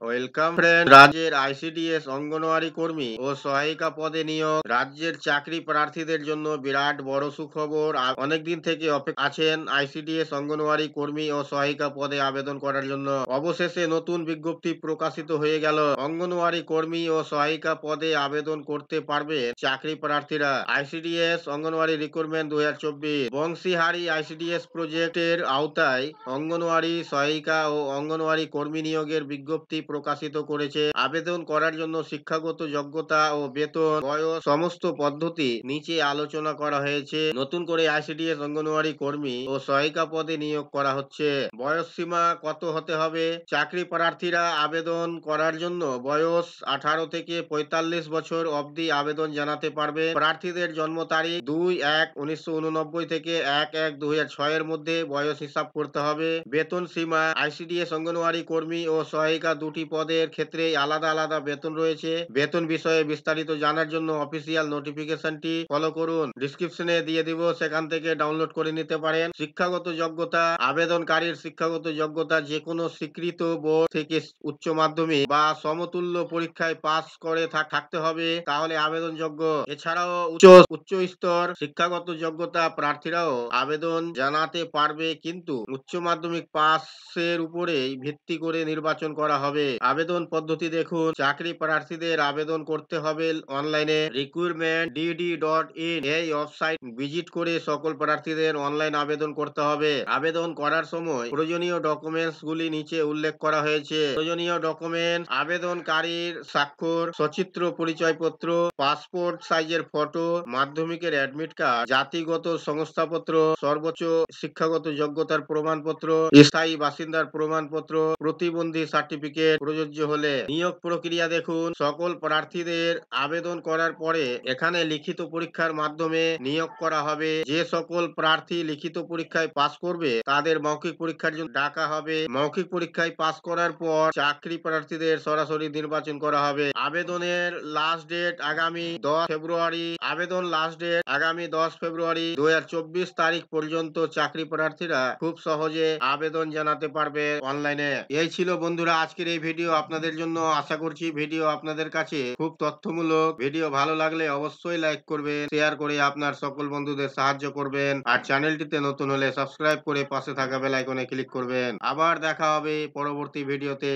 Welcome friend. রাজ্যের ICDS anganwadi কর্মী ও সহায়িকা পদে নিয়োগ রাজ্যের চাকরি প্রার্থীদের জন্য বিরাট বড় সুখবর। অনেকদিন থেকে অপেক্ষা আছেন আইসিডিএস অঙ্গনওয়াড়ি কর্মী ও সহায়িকা পদে আবেদন করার জন্য। অবশেষে নতুন বিজ্ঞপ্তি প্রকাশিত হয়ে গেল। অঙ্গনওয়াড়ি কর্মী ও সহায়িকা পদে আবেদন করতে পারবে চাকরি প্রার্থীরা। ICDS anganwadi recruitment 2024 Bansihari ICDS প্রজেক্টের আওতায় অঙ্গনওয়াড়ি সহায়িকা ও অঙ্গনওয়াড়ি কর্মী নিয়োগের বিজ্ঞপ্তি প্রকাশিত করেছে। আবেদন করার জন্য শিক্ষাগত যোগ্যতা ও বেতন, বয়স সমস্ত পদ্ধতি নিচে আলোচনা করা হয়েছে। নতুন করে আইসিডিএস অঙ্গনওয়াড়ি কর্মী ও সহায়িকা পদে নিয়োগ করা হচ্ছে। বয়স সীমা কত হতে হবে? চাকরি প্রার্থীরা আবেদন করার জন্য বয়স 18 থেকে 45 বছর অবধি আবেদন জানাতে পারবে। প্রার্থীদের জন্ম তারিখ 2-1-1989 থেকে 1-1-2006 এর মধ্যে বয়স হিসাব করতে হবে। বেতন সীমা আইসিডিএস অঙ্গনওয়াড়ি কর্মী ও সহায়িকা দুটি পদের ক্ষেত্রে আলাদা আলাদা বেতন রয়েছে। বেতন বিষয়ে বিস্তারিত জানার জন্য অফিসিয়াল নোটিফিকেশনটি ফলো করুন। ডিসক্রিপশনে দিয়ে দিব, সেখান থেকে ডাউনলোড করে নিতে পারেন। শিক্ষাগত যোগ্যতা আবেদনকারীর শিক্ষাগত যোগ্যতা যে কোনো স্বীকৃত বোর্ড থেকে উচ্চ মাধ্যমিক বা সমতুল্য পরীক্ষায় পাস করে থাকতে হবে, তাহলে আবেদনযোগ্য। এছাড়াও উচ্চ স্তর শিক্ষাগত যোগ্যতা প্রার্থীরাও আবেদন জানাতে পারবে, কিন্তু উচ্চ মাধ্যমিক পাসের উপরেই ভিত্তি করে নির্বাচন করা হবে। আবেদন পদ্ধতি দেখুন। চাকরি প্রার্থীদের আবেদন করতে হবে অনলাইনে। recruitment.dd.in এই ওয়েবসাইট ভিজিট করে সকল প্রার্থীদের অনলাইন আবেদন করতে হবে। আবেদন করার সময় প্রয়োজনীয় ডকুমেন্টস গুলি নিচে উল্লেখ করা হয়েছে। প্রয়োজনীয় ডকুমেন্ট আবেদনকারীর স্বাক্ষর, সচিত্র পরিচয়পত্র, পাসপোর্ট সাইজের ফটো, মাধ্যমিকের অ্যাডমিট কার্ড, জাতিগত সংস্থাপত্র, সর্বোচ্চ শিক্ষাগত যোগ্যতার প্রমাণপত্র, স্থায়ী বাসিন্দার প্রমাণপত্র, প্রতিবন্ধী সার্টিফিকেট প্রযোজ্য হলে। নিয়োগ প্রক্রিয়া দেখুন। সকল প্রার্থীদের আবেদন করার পরে এখানে লিখিত পরীক্ষার মাধ্যমে নিয়োগ করা হবে। যে সকল প্রার্থী লিখিত পরীক্ষায় পাস করবে তাদের মৌখিক পরীক্ষার জন্য ডাকা হবে। মৌখিক পরীক্ষায় পাস করার পর চাকরি প্রার্থীদের সরাসরি নির্বাচন করা হবে। আবেদনের লাস্ট ডেট আগামী 10 ফেব্রুয়ারি। আবেদন লাস্ট ডেট আগামী 10 ফেব্রুয়ারি 2024 তারিখ পর্যন্ত চাকরি প্রার্থীরা খুব সহজে আবেদন জানাতে পারবে অনলাইনে। এই ছিল বন্ধুরা আজকের এই ভিডিও আপনাদের জন্য। আশা করছি ভিডিও আপনাদের কাছে খুব তথ্যমূলক। ভিডিও ভালো লাগলে অবশ্যই লাইক করবেন, শেয়ার করে আপনার সকল বন্ধুদের সাহায্য করবেন, আর চ্যানেলটিতে নতুন হলে সাবস্ক্রাইব করে পাশে থাকা বেল আইকনে ক্লিক করবেন। আবার দেখা হবে পরবর্তী ভিডিওতে।